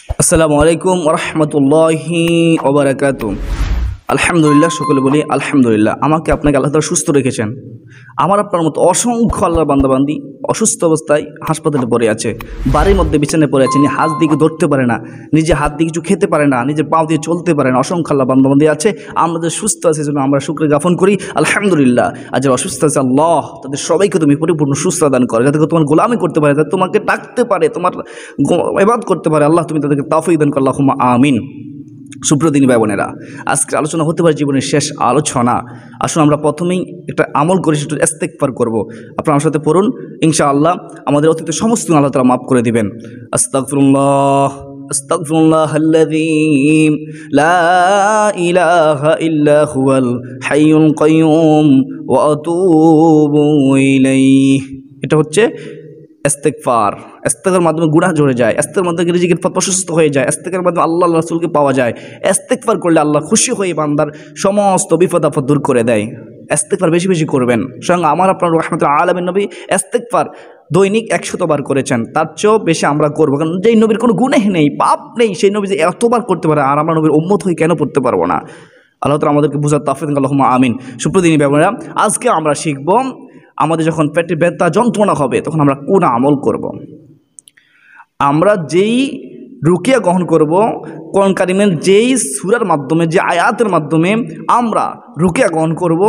আসসালামু আলাইকুম রহমতুল্লাহি ওবারাকাতু। আলহামদুলিল্লাহ, সকলে বলি আলহামদুলিল্লাহ। আমাকে আপনাকে আল্লাহ তাআলা সুস্থ রেখেছেন। আমার আপনার মতো অসংখ্য আল্লাহর বান্দাবান্দি অসুস্থ অবস্থায় হাসপাতালে পড়ে আছে, বাড়ির মধ্যে বিছানায় পড়ে আছে, নিজে হাত দিকে ধরতে পারে না, নিজে হাত দিয়ে কিছু খেতে পারে না, নিজের পাও দিয়ে চলতে পারে না। অসংখ্য আল্লাহ বান্দাবান্দি আছে। আমরা যে সুস্থ আছে জন্য আমরা শুকর জ্ঞাপন করি আলহামদুলিল্লাহ। আর যারা অসুস্থ আছে আল্লাহ তাদের সবাইকে তুমি পরিপূর্ণ সুস্থতা দান করো, যাতে তোমার গোলামি করতে পারে, যাতে তোমাকে ডাকতে পারে, তোমার ইবাদত করতে পারে। আল্লাহ তুমি তাদেরকে তৌফিক দান করো, আল্লাহুম্মা আমিন। সুপ্রদিনী ভাই বোনেরা, আজকের আলোচনা হতে পারে জীবনের শেষ আলোচনা। আসুন আমরা প্রথমেই একটা আমল করে সেটা ইস্তেগফার করব। আপনারা আমার সাথে পড়ুন, ইনশাআল্লাহ আমাদের অতীতের সমস্ত গুনাহ আল্লাহ তাআলা মাফ করে দিবেন। আস্তাগফিরুল্লাহ আস্তাগফিরুল্লাহাল্লাযী লা ইলাহা ইল্লা হুয়াল হাইয়ুল কাইয়্যুম ওয়া আতুবু ইলাইহি। এটা হচ্ছে ইস্তেগফার। ইস্তেগফারের মাধ্যমে গুনাহ ঝরে যায়, ইস্তেগফারের মাধ্যমে রিজিকের পথ প্রশস্ত হয়ে যায়, ইস্তেগফারের মাধ্যমে আল্লাহ রাসূলকে পাওয়া যায়। ইস্তেগফার করলে আল্লাহ খুশি হয়ে বান্দার সমস্ত বিপদ আপদ দূর করে দেয়। ইস্তেগফার বেশি বেশি করবেন। স্বয়ং আমার আপনার রাহমাতুল আলামিন নবী ইস্তেগফার দৈনিক 100 বার করেছেন, তার চেয়েও বেশি আমরা করবো। কারণ যেই নবীর কোনো গুনাহ নেই, পাপ নেই, সেই নবী যে এতবার করতে পারে, আর আমরা নবীর উম্মত হয়ে কেন পড়তে পারবো না? আল্লাহ তাআলা আমাদেরকে বুঝার তৌফিক দান করুন, আল্লাহুম্মা আমিন। সুপ্রদিনী ভাইরা, আজকে আমরা শিখব আমাদের যখন পেটে ব্যথা যন্ত্রণা হবে তখন আমরা কোন আমল করব। আমরা যেই রুকিয়া গ্রহণ করব, কোরআন কারিমের যেই সূরার মাধ্যমে, যে আয়াতের মাধ্যমে আমরা রুকিয়া গ্রহণ করব,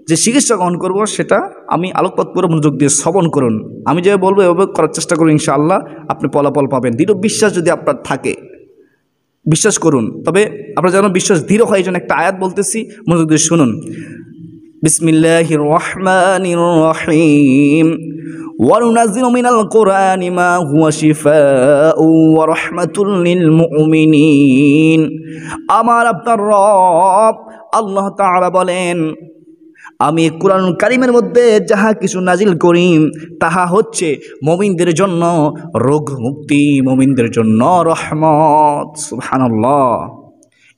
যে চিকিৎসা গ্রহণ করব, সেটা আমি আলোকপাত করে মনোযোগ দিয়ে শ্রবণ করুন। আমি যেভাবে বলবো এভাবে করার চেষ্টা করুন, ইনশাআল্লাহ আপনি ফলাফল পাবেন। দৃঢ় বিশ্বাস যদি আপনার থাকে, বিশ্বাস করুন। তবে আপনার যেন বিশ্বাস দৃঢ় হয়, এই জন্য একটা আয়াত বলতেছি, মনোযোগ দিয়ে শুনুন। বিসমিল্লাহির রহমানির রহিম। وَنُنَزِّلُ مِنَ الْقُرْآنِ مَا هُوَ شِفَاءٌ وَرَحْمَةٌ لِّلْمُؤْمِنِينَ। আমার আপনার রব আল্লাহ তাআলা বলেন, আমি কুরআন কারীমের মধ্যে যাহা কিছু নাজিল করি তাহা হচ্ছে মুমিনদের জন্য রোগ মুক্তি, মুমিনদের জন্য রহমত। সুবহানাল্লাহ।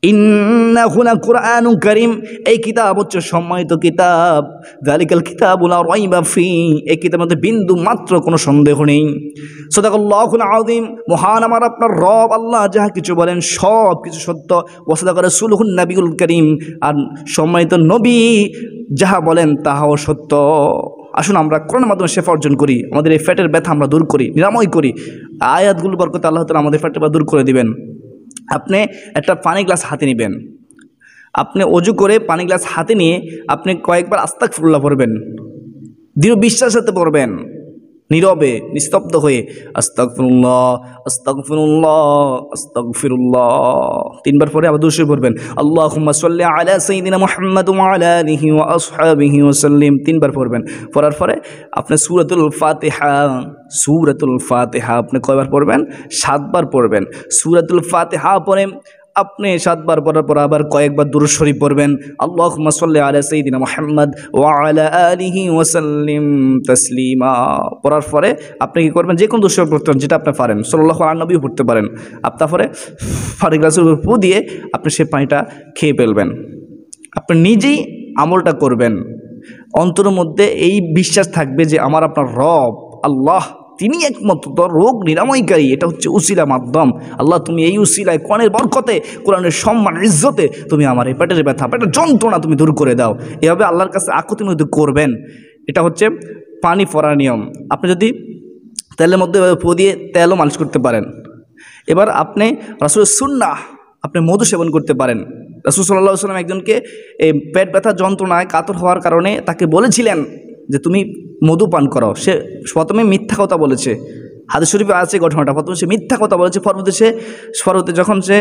ইন্নাহু লাকুরআনুন কারীম। এই কিতাব হচ্ছে সম্মানিত কিতাব। যালিকাল কিতাবু লা রাইবা ফি। এই কিতাবের মধ্যে বিন্দু মাত্র কোনো সন্দেহ নেই। সাদাকাল্লাহুল আযীম। মহান আমার আপনার রব আল্লাহ যাহা কিছু বলেন সব কিছু সত্য। ওয়া সাদাকা রাসূলুহুন নাবিয়ুল কারীম। আর সম্মানিত নবী যাহা বলেন তাহাও সত্য। আসুন আমরা কোরআনের মাধ্যমে শেফা অর্জন করি, আমাদের এই পেটের ব্যথা আমরা দূর করি, নিরাময় করি। আয়াতগুলো বরকতে আল্লাহ তাআলা আমাদের পেটের ব্যথা দূর করে দিবেন। আপনি একটা পানি গ্লাস হাতে নেবেন, আপনি অজু করে পানি গ্লাস হাতে নিয়ে আপনি কয়েকবার আস্তাগফিরুল্লাহ পড়বেন, দৃঢ় বিশ্বাসের সাথে পড়বেন, নীরবে নিস্তব্ধ হয়ে আস্তাগফিরুল্লাহ আস্তাগফিরুল্লাহ আস্তাগফিরুল্লাহ। 3 বার পরে আবার দুরূদ শরীফ পড়বেন, আল্লাহুম্মা সাল্লি আলা সাইয়্যিদিনা মুহাম্মাদ ওয়া আলা আলিহি ওয়া আসহাবিহি ওয়া সাল্লিম। 3 বার পড়বেন। পড়ার পরে আপনি সূরাতুল ফাতিহা আপনি কয়বার পড়বেন? 7 বার পড়বেন। সূরাতুল ফাতিহা পড়ে আপনি 7 বার পড়ার পর আবার কয়েকবার দুরূদ শরীফ পড়বেন, আল্লাহুম্মা সাল্লি আলা সাইয়্যিদিনা মুহাম্মাদ ওয়া আলা আলিহি ওয়া সাল্লিম তাসলিমা। পড়ার পরে আপনি কি করবেন? যে কোনো দুরূদ শরীফ পড়তে পারেন, যেটা আপনি পারেন, সাল্লাল্লাহু আলা নবী পড়তে পারেন। তারপরে পানি গ্লাসের উপর ফু দিয়ে আপনি সেই পানিটা খেয়ে ফেলবেন। আপনি নিজেই আমলটা করবেন, অন্তরের মধ্যে এই বিশ্বাস থাকবে যে আমার আপনার রব আল্লাহ তিনি একমাত্র রোগ নিরাময়কারী। এটা হচ্ছে উসিলা মাধ্যম। আল্লাহ তুমি এই উসিলায় কোরআনের বরকতে, কোরআনের সম্মান ইজ্জতে তুমি আমার এই পেটের ব্যথা, পেটের যন্ত্রণা তুমি দূর করে দাও। এভাবে আল্লাহর কাছে আকুতি মধ্যে করবেন। এটা হচ্ছে পানি পড়ার নিয়ম। আপনি যদি তেলের মধ্যে ফু দিয়ে তেলও মালিশ করতে পারেন। এবার আপনি রাসূলের সুন্নাহ, আপনি মধু সেবন করতে পারেন। রাসূল সাল্লাল্লাহু আলাইহি ওয়াসাল্লাম একজনকে এই পেট ব্যথা যন্ত্রণায় কাতর হওয়ার কারণে তাকে বলেছিলেন যে তুমি মধু পান করো। সে প্রথমে মিথ্যা কথা বলেছে, হাদিস শরীফে আছে ঘটনাটা। প্রথমে সে মিথ্যা কথা বলেছে, পরবর্তীতে যখন সে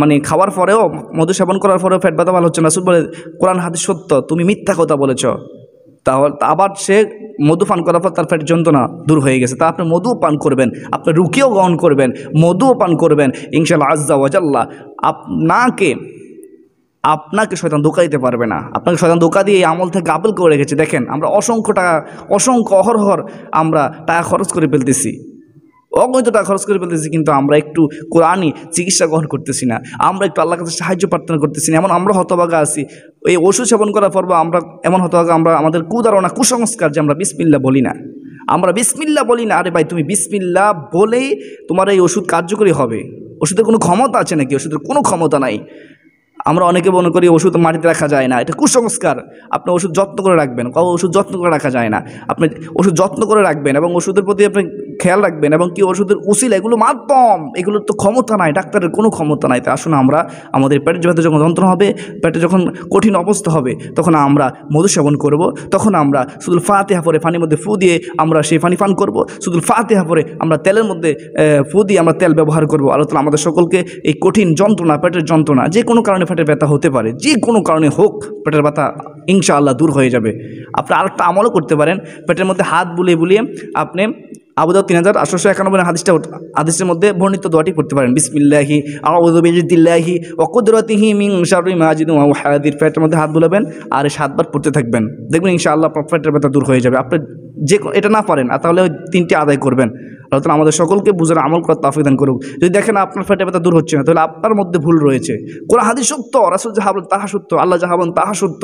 মানে খাওয়ার পরেও, মধু সেবন করার পরেও পেট ব্যথা ভালো হচ্ছে না, রাসূল বলে কোরআন হাদিস সত্য, তুমি মিথ্যা কথা বলেছ। তাহলে আবার সে মধু পান করার পর তার পেট যন্ত্রণা দূর হয়ে গেছে। তা আপনি মধু পান করবেন, আপনি রুকিয়াও গ্রহণ করবেন, মধুও পান করবেন, ইনশাআল্লাহ আজ্জা ওয়া জাল্লা আপনাকে শয়তান ধোঁকা দিতে পারবে না। আপনাকে শয়তান ধোঁকা দিয়ে এই আমল থেকে গাফেল করে রেখেছে। দেখেন আমরা অসংখ্য অহরহর আমরা টাকা খরচ করে ফেলতেছি, অগণিত টাকা খরচ করে ফেলতেছি, কিন্তু আমরা একটু কোরআনই চিকিৎসা গ্রহণ করতেছি না, আমরা একটু আল্লাহর কাছে সাহায্য প্রার্থনা করতেছি না। এমন আমরা হতভাগা আছি। এই ওষুধ সেবন করার পর আমরা এমন হতভাগা, আমরা আমাদের কুধারণা, কুসংস্কার যে আমরা বিসমিল্লাহ বলি না। আরে ভাই তুমি বিসমিল্লাহ বলেই তোমার এই ওষুধ কার্যকরী হবে। ওষুধের কোনো ক্ষমতা আছে নাকি? ওষুধের কোনো ক্ষমতা নাই। আমরা অনেকে মনে করি ওষুধ মাটিতে রাখা যায় না, এটা কুসংস্কার। আপনি ওষুধ যত্ন করে রাখবেন, ওষুধ যত্ন করে রাখা যায় না। আপনি ওষুধ যত্ন করে রাখবেন এবং ওষুধের প্রতি আপনি খেয়াল রাখবেন, এবং কি ওষুধের উসিলা, এগুলো মাধ্যম, এগুলোর তো ক্ষমতা নাই, ডাক্তারের কোনো ক্ষমতা নাই। তাই আসুন আমরা আমাদের পেটের ভেতরে যখন যন্ত্রণা হবে, পেটে যখন কঠিন অবস্থা হবে, তখন আমরা মধু সেবন করব। তখন আমরা শুধু ফাতিহা পরে পানির মধ্যে ফু দিয়ে আমরা সেই পানি পান করব। শুধু ফাতিহা পরে আমরা তেলের মধ্যে ফু দিয়ে আমরা তেল ব্যবহার করব। আল্লাহ তাআলা আমাদের সকলকে এই কঠিন যন্ত্রণা, পেটের যন্ত্রণা, যে কোনো কারণে পেটের ব্যথা হতে পারে, যে কোনো কারণে হোক, পেটের ব্যথা ইনশাআল্লাহ দূর হয়ে যাবে। আপনি আরেকটা আমলও করতে পারেন, পেটের মধ্যে হাত বুলিয়ে বুলিয়ে আপনি আবু দাউদ 3891 হাদিসের মধ্যে বর্ণিত দোয়াটি পড়তে পারেন, বিসমিল্লাহি আউযু বিইজ্জিল্লাহি ওয়া কুদরাতিহি মিন শাররি মা আজিদু ওয়া হাদির। পেটের মধ্যে হাত বুলাবেন আর 7 বার পড়তে থাকবেন, দেখবেন ইনশাআল্লাহ পেটের ব্যথা দূর হয়ে যাবে। আপনি যে এটা না পারেন তাহলে ওই 3টি আদায় করবেন। আল্লাহ তাআলা আমাদের সকলকে বুঝার আমল করার তৌফিক দান করুক। যদি দেখেন আপনার পেটের ব্যথা দূর হচ্ছে না, তাহলে আপনার মধ্যে ভুল রয়েছে। কোরআন হাদিস সত্য, রাসূল যাহা বলেন তাহা সত্য, আল্লাহ যাহা বলেন তাহা সত্য,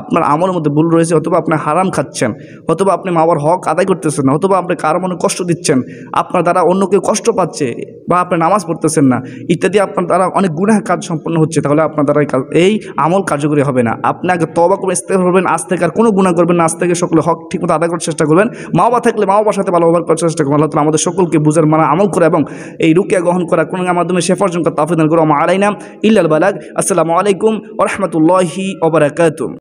আপনার আমলের মধ্যে ভুল রয়েছে। অথবা আপনি হারাম খাচ্ছেন, অথবা আপনি মা বাবার হক আদায় করতেছেন না, অথবা আপনি কারো মনে কষ্ট দিচ্ছেন, আপনার দ্বারা অন্য কেউ কষ্ট পাচ্ছে, বা আপনি নামাজ পড়তেছেন না ইত্যাদি, আপনার দ্বারা অনেক গুনাহ কাজ সম্পন্ন হচ্ছে, তাহলে আপনার দ্বারা এই আমল কার্যকরী হবে না। আপনি আগে তওবা করে ইস্তেগফার করবেন, আজ থেকে আর কোনো গুনাহ করবেন না, আজ থেকে সকলে হক ঠিকমতো আদায় করার চেষ্টা করবেন। মা বাবা থাকলে মা বাবার সাথে ভালো ব্যবহার করার চেষ্টা করবেন। আল্লাহ তাআলা আমাদের সকলকে বুঝার মানা আমল করে এবং এই রুকিয়া গ্রহণ করা কোন মাধ্যমে শেফা অর্জন করার তৌফিক দান করুন। আলাইনা ইল্লাল বালাগ। আসসালামু আলাইকুম ওয়া রাহমাতুল্লাহি ওয়া বারাকাতুহু।